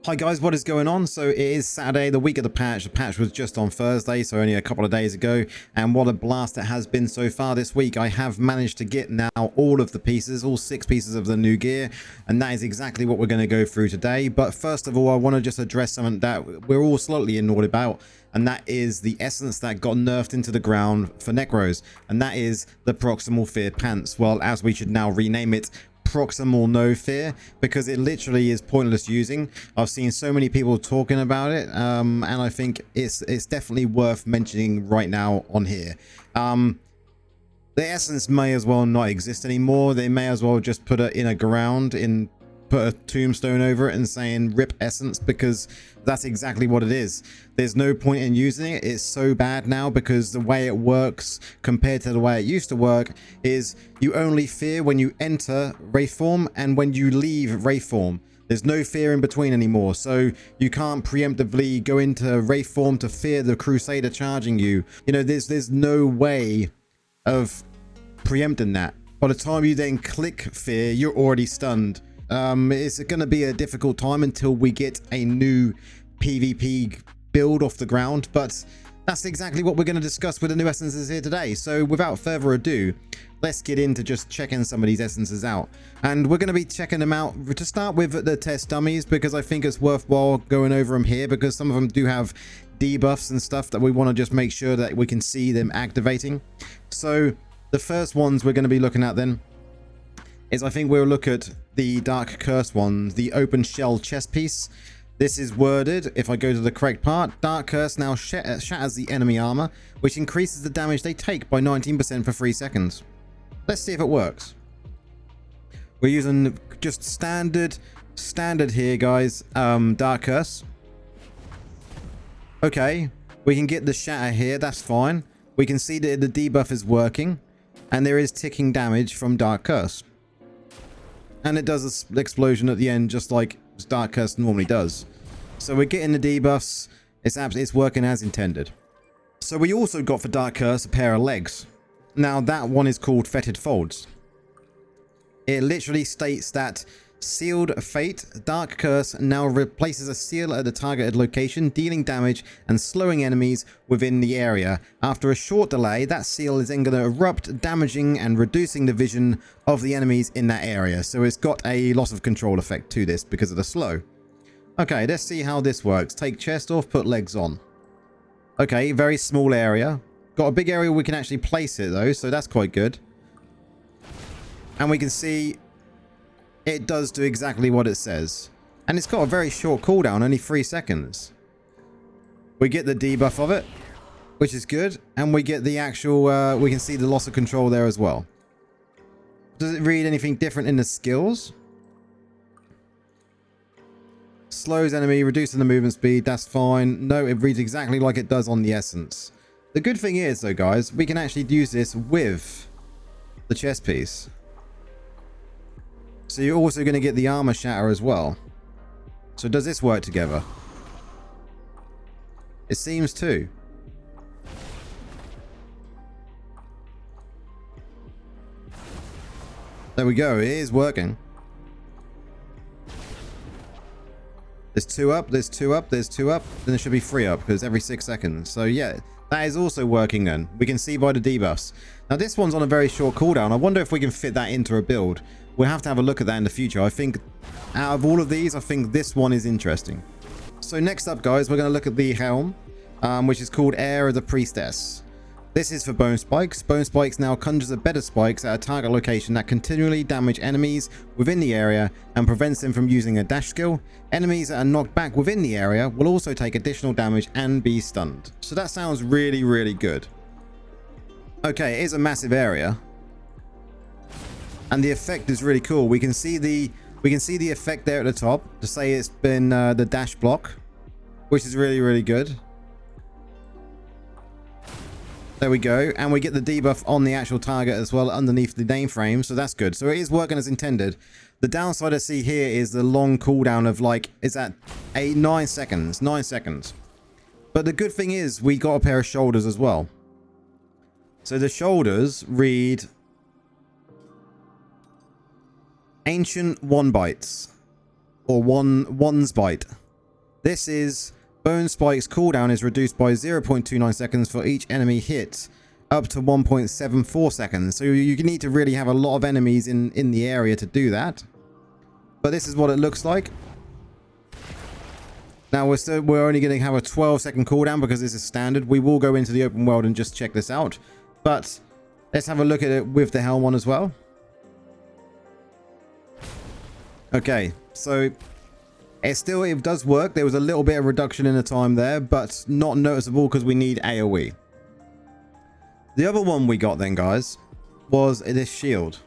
Hi guys, what is going on? So it is Saturday, the week of the patch. The patch was just on Thursday, so only a couple of days ago. And what a blast it has been so far this week. I have managed to get now all of the pieces, all 6 pieces of the new gear. And that is exactly what we're going to go through today. But first of all, I want to just address something that we're all slightly annoyed about. And that is the essence that got nerfed into the ground for Necros. And that is the Proximal Fear pants. Well, as we should now rename it, Proximal No Fear, because it literally is pointless using. I've seen so many people talking about it, and I think it's definitely worth mentioning right now on here. The essence may as well not exist anymore. They may as well just put it in a ground, put a tombstone over it and saying rip essence, because that's exactly what it is. There's no point in using it. It's so bad now because the way it works compared to the way it used to work is you only fear when you enter Wraith form and when you leave Wraith form. There's no fear in between anymore, so you can't preemptively go into Wraith form to fear the Crusader charging you. You know, there's no way of preempting that. By the time you then click fear, you're already stunned. It's going to be a difficult time until we get a new PvP build off the ground, but that's exactly what we're going to discuss with the new essences here today. So without further ado, let's get into just checking some of these essences out. And we're going to be checking them out to start with the test dummies, because I think it's worthwhile going over them here, because some of them do have debuffs and stuff that we want to just make sure that we can see them activating. So the first ones we're going to be looking at then is, I think we'll look at the Dark Curse ones, the open shell chest piece. This is worded, if I go to the correct part, Dark Curse now shatters the enemy armor, which increases the damage they take by 19% for 3 seconds. Let's see if it works. We're using just standard here, guys. Dark Curse. Okay, we can get the shatter here, that's fine. We can see that the debuff is working, and there is ticking damage from Dark Curse. And it does an explosion at the end, just like Dark Curse normally does. So we're getting the debuffs. It's working as intended. So we also got for Dark Curse a pair of legs. Now that one is called Fetid Folds. It literally states that Sealed Fate, Dark Curse now replaces a seal at the targeted location, dealing damage and slowing enemies within the area. After a short delay, that seal is then going to erupt, damaging and reducing the vision of the enemies in that area. So it's got a loss of control effect to this because of the slow. Okay, let's see how this works. Take chest off, put legs on. Okay, very small area. Got a big area we can actually place it though, so that's quite good. And we can see it does do exactly what it says. And it's got a very short cooldown, only 3 seconds. We get the debuff of it, which is good. And we get the actual, we can see the loss of control there as well. Does it read anything different in the skills? Slows enemy, reducing the movement speed, that's fine. No, it reads exactly like it does on the essence. The good thing is though, guys, we can actually use this with the chest piece. So you're also going to get the armor shatter as well. So does this work together? It seems to. There we go. It is working. There's 2 up, there's 2 up, there's 2 up. Then there should be 3 up because every 6 seconds. So yeah, that is also working then. We can see by the debuffs. Now this one's on a very short cooldown. I wonder if we can fit that into a build. We'll have to have a look at that in the future. I think out of all of these, I think this one is interesting. So next up, guys, we're going to look at the helm, which is called Heir of the Priestess. This is for bone spikes. Bone spikes now conjures a bed of spikes at a target location that continually damage enemies within the area and prevents them from using a dash skill. Enemies that are knocked back within the area will also take additional damage and be stunned. So that sounds really, really good. Okay, it is a massive area. And the effect is really cool. We can see the effect there at the top to say it's been the dash block, which is really, really good. There we go. And we get the debuff on the actual target as well underneath the name frame. So that's good. So it is working as intended. The downside I see here is the long cooldown of like, is at 9 seconds. 9 seconds. But the good thing is we got a pair of shoulders as well. So the shoulders read Ancient One Bites. Or one's bite. This is Bone Spike's cooldown is reduced by 0.29 seconds for each enemy hit, up to 1.74 seconds. So you need to really have a lot of enemies in the area to do that. But this is what it looks like. Now we're only going to have a 12-second cooldown because this is standard. We will go into the open world and just check this out. But let's have a look at it with the helm on as well. Okay, so it does work. There was a little bit of reduction in the time there, but not noticeable because we need AoE. The other one we got then, guys, was this shield.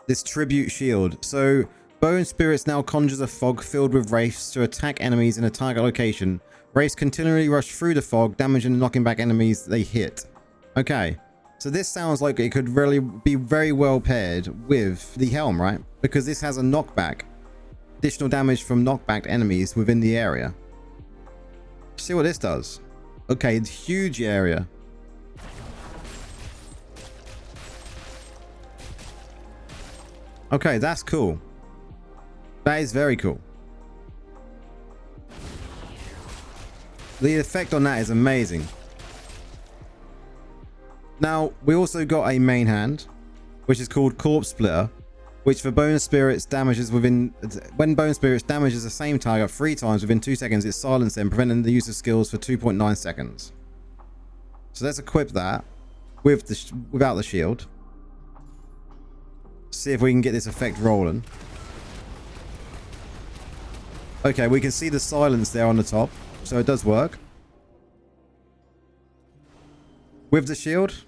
This tribute shield. So Bone Spirits now conjures a fog filled with wraiths to attack enemies in a target location. Wraiths continually rush through the fog, damaging and knocking back enemies they hit. Okay, so this sounds like it could really be very well paired with the helm, right? Because this has a knockback. Additional damage from knockback enemies within the area. See what this does. Okay, it's huge area. Okay, that's cool. That is very cool. The effect on that is amazing. Now, we also got a main hand, which is called Corpse Splitter, which for Bone Spirits damages when Bone Spirits damages the same target 3 times within 2 seconds, it silences them, preventing the use of skills for 2.9 seconds. So let's equip that without the shield. See if we can get this effect rolling. Okay, we can see the silence there on the top, so it does work. With the shield.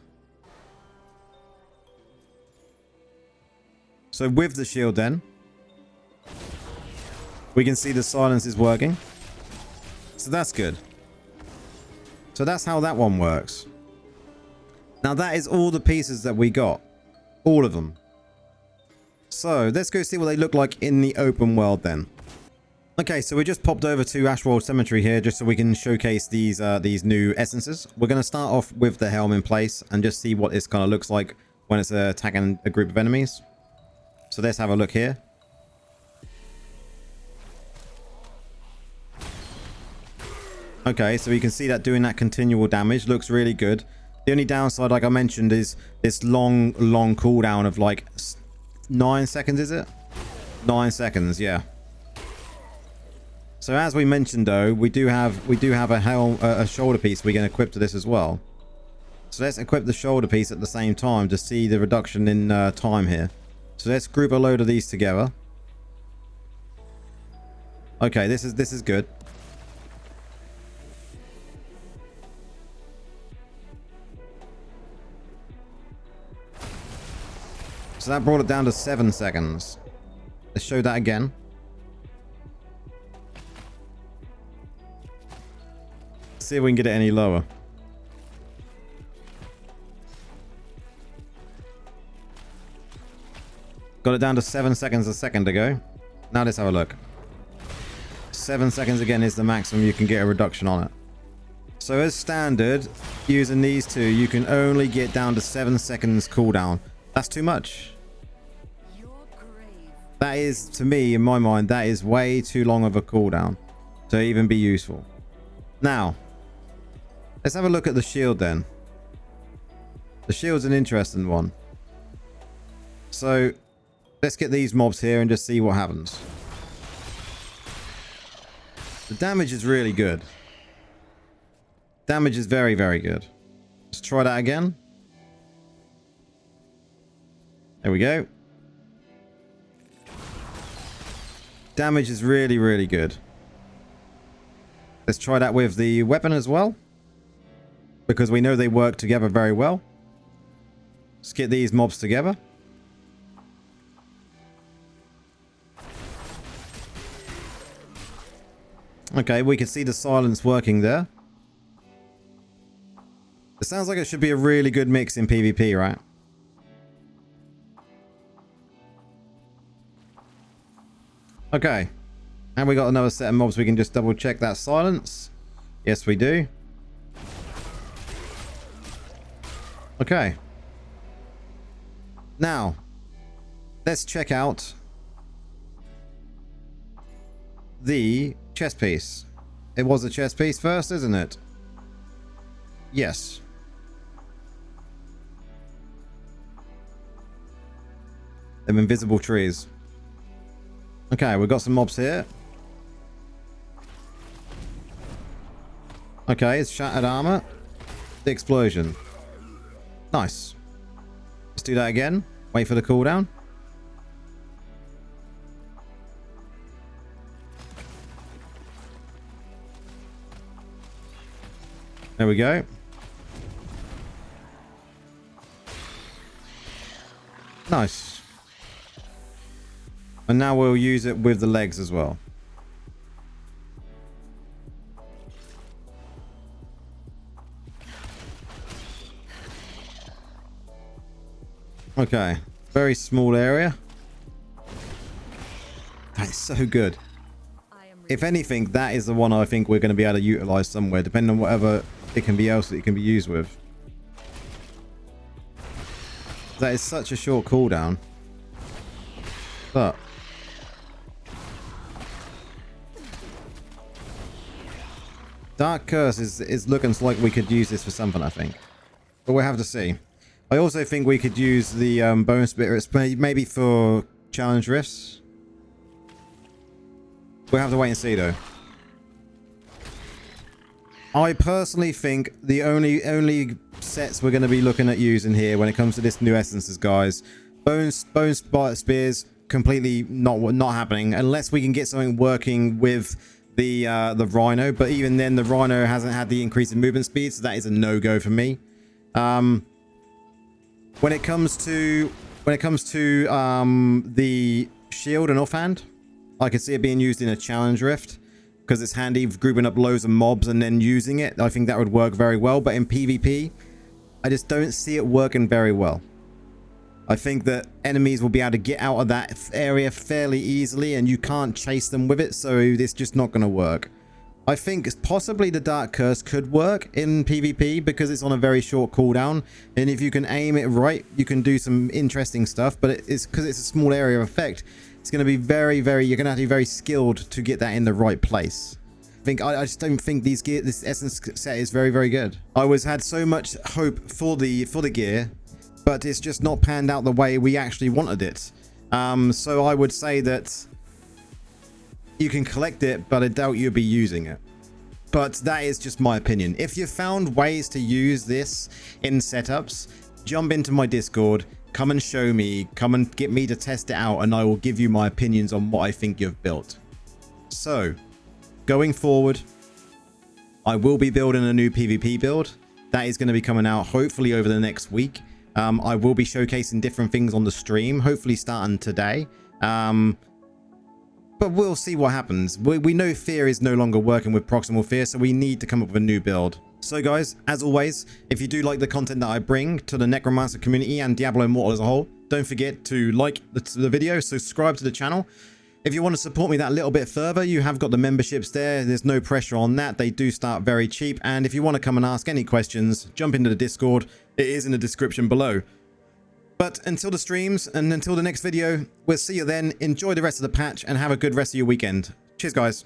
So with the shield then, we can see the silence is working. So that's good. So that's how that one works. Now that is all the pieces that we got. All of them. So let's go see what they look like in the open world then. Okay, so we just popped over to Ashwold Cemetery here just so we can showcase these new essences. We're going to start off with the helm in place and just see what this kind of looks like when it's attacking a group of enemies. So let's have a look here. Okay, so you can see that doing that continual damage looks really good. The only downside, like I mentioned, is this long cooldown of like 9 seconds, is it? 9 seconds, yeah. So as we mentioned though, we do have a shoulder piece we can equip to this as well. So let's equip the shoulder piece at the same time to see the reduction in time here. So let's group a load of these together. Okay, this is good. So that brought it down to 7 seconds. Let's show that again. See if we can get it any lower. Got it down to 7 seconds a second ago. Now let's have a look. 7 seconds again is the maximum you can get a reduction on it. So as standard, using these two, you can only get down to 7 seconds cooldown. That's too much. That is, to me, in my mind, that is way too long of a cooldown to even be useful. Now, let's have a look at the shield then. The shield's an interesting one. So, let's get these mobs here and just see what happens. The damage is really good. Damage is very, very good. Let's try that again. There we go. Damage is really, really good. Let's try that with the weapon as well, because we know they work together very well. Let's get these mobs together. Okay, we can see the silence working there. It sounds like it should be a really good mix in PvP, right? Okay. And we got another set of mobs we can just double check that silence. Yes, we do. Okay. Now, let's check out the chest piece. It was a chest piece first, isn't it? Yes. Them invisible trees. Okay, we've got some mobs here. Okay, it's shattered armor. The explosion. Nice. Let's do that again. Wait for the cooldown. There we go. Nice. And now we'll use it with the legs as well. Okay. Very small area. That's so good. If anything, that is the one I think we're going to be able to utilize somewhere, depending on whatever it can be else that it can be used with. That is such a short cooldown. But Dark Curse is looking like we could use this for something, I think. But we'll have to see. I also think we could use the Bone Spirits maybe for challenge rifts. We'll have to wait and see, though. I personally think the only sets we're going to be looking at using here when it comes to this new essences, guys, bone spears, completely not happening unless we can get something working with the Rhino. But even then, the Rhino hasn't had the increase in movement speed, so that is a no-go for me. When it comes to the shield and offhand, I could see it being used in a challenge rift because it's handy grouping up loads of mobs and then using it. I think that would work very well. But in PvP, I just don't see it working very well. I think that enemies will be able to get out of that area fairly easily and you can't chase them with it. So it's just not going to work. I think possibly the Dark Curse could work in PvP because it's on a very short cooldown. And if you can aim it right, you can do some interesting stuff. But it's because it's a small area of effect. It's going to be very, you're going to have to be very skilled to get that in the right place. I just don't think this essence set is very good. I had so much hope for the gear, but it's just not panned out the way we actually wanted it. So I would say that you can collect it, but I doubt you'll be using it. But that is just my opinion. If you found ways to use this in setups, jump into my Discord. Come and show me, come and get me to test it out, and I will give you my opinions on what I think you've built. So, going forward, I will be building a new PvP build. That is going to be coming out hopefully over the next week. I will be showcasing different things on the stream, hopefully starting today. But we'll see what happens. We know Fear is no longer working with Proximal Fear, so we need to come up with a new build. So guys, as always, if you do like the content that I bring to the Necromancer community and Diablo Immortal as a whole, don't forget to like the video, subscribe to the channel. If you want to support me that little bit further, you have got the memberships there. There's no pressure on that. They do start very cheap. And if you want to come and ask any questions, jump into the Discord. It is in the description below. But until the streams and until the next video, we'll see you then. Enjoy the rest of the patch and have a good rest of your weekend. Cheers, guys.